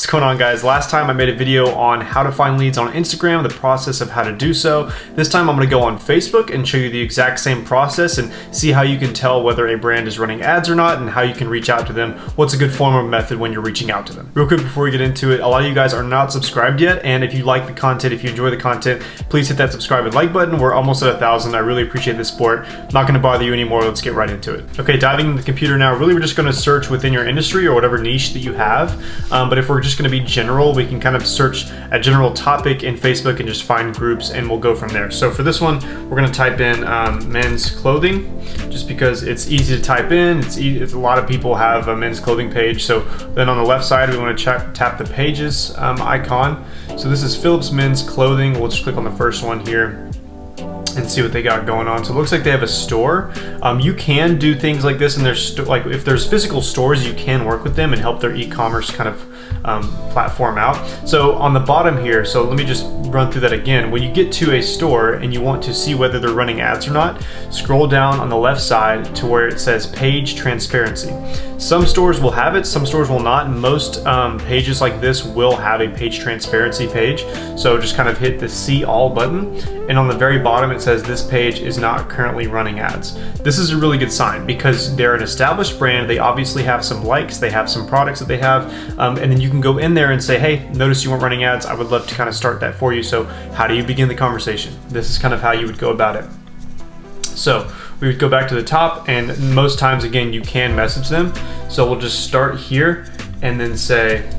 What's going on, guys? Last time I made a video on how to find leads on Instagram, the process of how to do so. This time I'm going to go on Facebook and show you the exact same process and see how you can tell whether a brand is running ads or not and how you can reach out to them. What's a good form of method when you're reaching out to them. Real quick before we get into it, a lot of you guys are not subscribed yet, and if you like the content, if you enjoy the content, please hit that subscribe and like button. We're almost at 1,000. I really appreciate the support. Not going to bother you anymore. Let's get right into it. Okay, diving into the computer now. Really, we're just going to search within your industry or whatever niche that you have. But if we're just going to be general, we can kind of search a general topic in Facebook and just find groups, and we'll go from there. So for this one, we're going to type in men's clothing, just because it's easy to type in. It's a lot of people have a men's clothing page. So then on the left side, we want to tap the pages icon. So this is Phillips Men's Clothing. We'll just click on the first one here and see what they got going on. So it looks like they have a store. You can do things like this, and there's like if there's physical stores, you can work with them and help their e-commerce kind of platform out. So on the bottom here, so let me just run through that again. When you get to a store and you want to see whether they're running ads or not, scroll down on the left side to where it says page transparency. Some stores will have it, some stores will not. Most pages like this will have a page transparency page. So just kind of hit the see all button, and on the very bottom it says this page is not currently running ads. This is a really good sign because they're an established brand. They obviously have some likes, they have some products that they have, and then you can go in there and say, hey, notice you weren't running ads. I would love to kind of start that for you. So how do you begin the conversation? This is kind of how you would go about it. So we would go back to the top, and most times, again, you can message them. So we'll just start here and then say,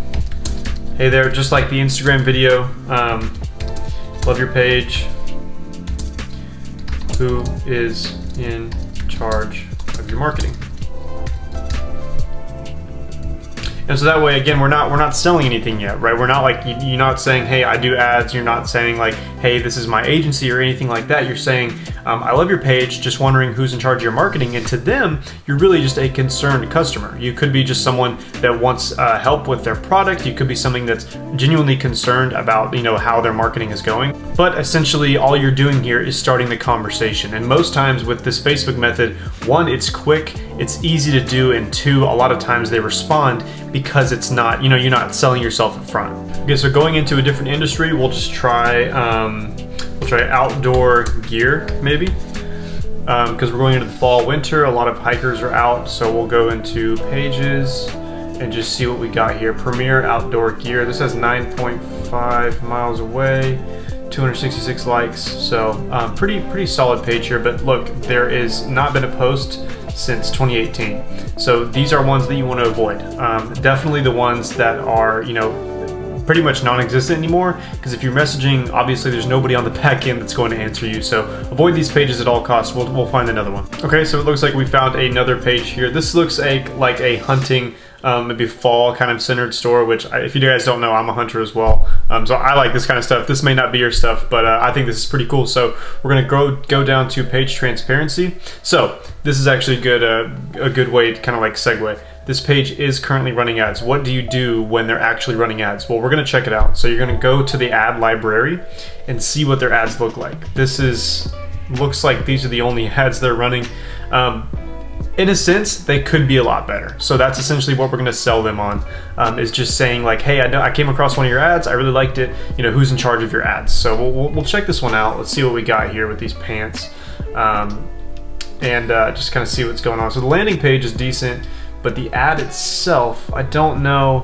hey there, just like the Instagram video, love your page. Who is in charge of your marketing? And so that way, again, we're not selling anything yet, right? We're not like, you're not saying, hey, I do ads. You're not saying like, hey, this is my agency or anything like that. You're saying, I love your page, just wondering who's in charge of your marketing. And to them, you're really just a concerned customer. You could be just someone that wants help with their product. You could be something that's genuinely concerned about, how their marketing is going. But essentially, all you're doing here is starting the conversation. And most times with this Facebook method, one, it's quick, it's easy to do, and two, a lot of times they respond because it's not, you're not selling yourself in front. Okay, so going into a different industry, we'll just try, outdoor gear maybe, because we're going into the fall, winter. A lot of hikers are out, so we'll go into pages and just see what we got here. Premier outdoor gear. This has 9.5 miles away, 266 likes. So pretty solid page here. But look, there is not been a post since 2018. So these are ones that you want to avoid. Definitely the ones that are, pretty much non-existent anymore, because if you're messaging, obviously there's nobody on the back end that's going to answer you. So avoid these pages at all costs. We'll find another one. Okay, so it looks like we found another page here. This looks like a hunting, maybe fall kind of centered store, which if you guys don't know, I'm a hunter as well. So I like this kind of stuff. This may not be your stuff, but I think this is pretty cool. So we're gonna go down to page transparency. So this is actually a good way to kind of like segue. This page is currently running ads. What do you do when they're actually running ads? Well, we're gonna check it out. So you're gonna go to the ad library and see what their ads look like. Looks like these are the only ads they're running. In a sense, they could be a lot better. So that's essentially what we're gonna sell them on, is just saying like, hey, I came across one of your ads, I really liked it, who's in charge of your ads? So we'll check this one out. Let's see what we got here with these pants, and just kind of see what's going on. So the landing page is decent, but the ad itself, I don't know.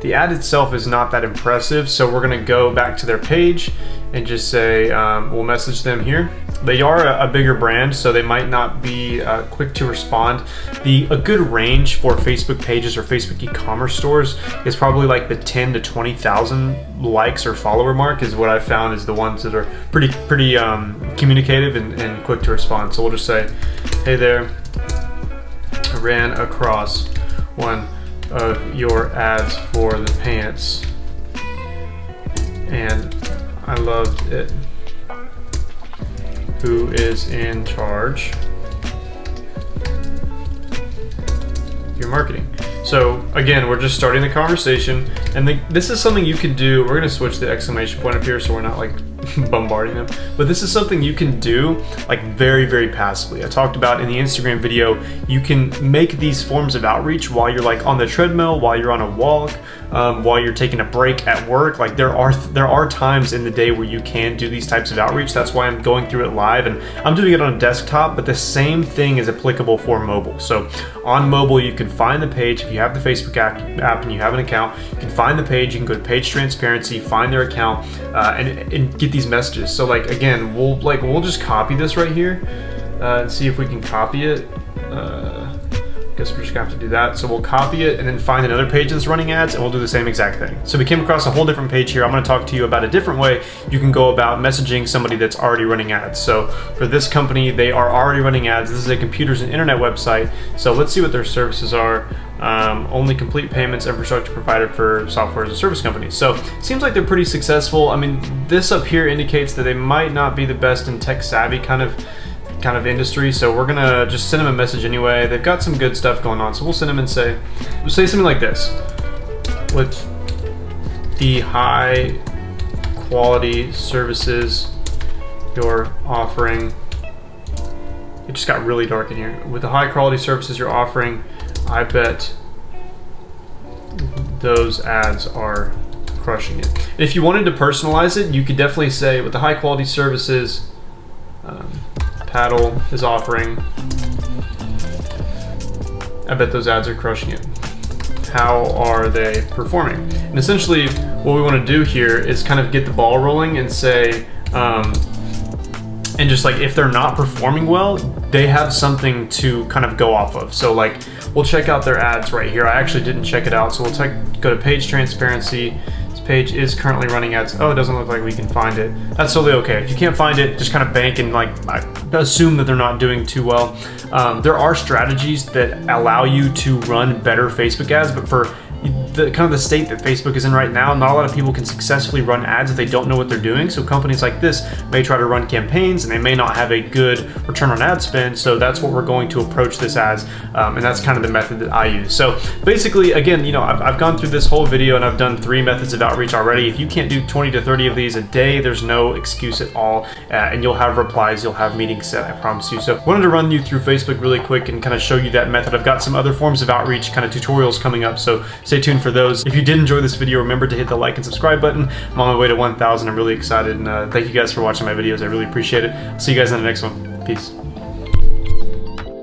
The ad itself is not that impressive, so we're gonna go back to their page and just say, we'll message them here. They are a bigger brand, so they might not be quick to respond. A good range for Facebook pages or Facebook e-commerce stores is probably like the 10 to 20,000 likes or follower mark is what I found is the ones that are pretty communicative and quick to respond. So we'll just say, hey there, I ran across one of your ads for the pants and I loved it. Who is in charge of your marketing? So again, we're just starting the conversation, and this is something you can do. We're gonna switch the exclamation point up here so we're not like bombarding them. But this is something you can do like very, very passively. I talked about in the Instagram video, you can make these forms of outreach while you're like on the treadmill, while you're on a walk, while you're taking a break at work. Like there are times in the day where you can do these types of outreach. That's why I'm going through it live, and I'm doing it on a desktop, but the same thing is applicable for mobile. So on mobile, you can find the page. If you have the Facebook app and you have an account, you can find the page. You can go to page transparency, find their account, and get these messages. So like again, we'll just copy this right here and see if we can copy it. Guess we're just gonna have to do that. So we'll copy it and then find another page that's running ads, and we'll do the same exact thing. So we came across a whole different page here. I'm gonna talk to you about a different way you can go about messaging somebody that's already running ads. So for this company, they are already running ads. This is a computers and internet website. So let's see what their services are. Only complete payments infrastructure provided for software as a service companies. So seems like they're pretty successful. I mean, this up here indicates that they might not be the best in tech savvy kind of industry, so we're gonna just send them a message anyway. They've got some good stuff going on, so we'll send them and say something like this: with the high quality services you're offering. It just got really dark in here. With the high quality services you're offering, I bet those ads are crushing it. And if you wanted to personalize it, you could definitely say, with the high quality services Paddle is offering, I bet those ads are crushing it. How are they performing? And essentially what we want to do here is kind of get the ball rolling and say, and just like if they're not performing well, they have something to kind of go off of. So like we'll check out their ads right here. I actually didn't check it out, so we'll go to page transparency. Page is currently running ads. Oh, it doesn't look like we can find it. That's totally okay. If you can't find it, just kind of bank and like assume that they're not doing too well. There are strategies that allow you to run better Facebook ads, but for the kind of the state that Facebook is in right now, not a lot of people can successfully run ads if they don't know what they're doing. So companies like this may try to run campaigns and they may not have a good return on ad spend. So that's what we're going to approach this as, and that's kind of the method that I use. So basically, again, you know, I've gone through this whole video and I've done 3 methods of outreach already. If you can't do 20 to 30 of these a day, there's no excuse at all, and you'll have replies, you'll have meetings set, I promise you. So I wanted to run you through Facebook really quick and kind of show you that method. I've got some other forms of outreach kind of tutorials coming up, so stay tuned for those. If you did enjoy this video, remember to hit the like and subscribe button. I'm on my way to 1,000. I'm really excited, and thank you guys for watching my videos. I really appreciate it. See you guys in the next one. Peace.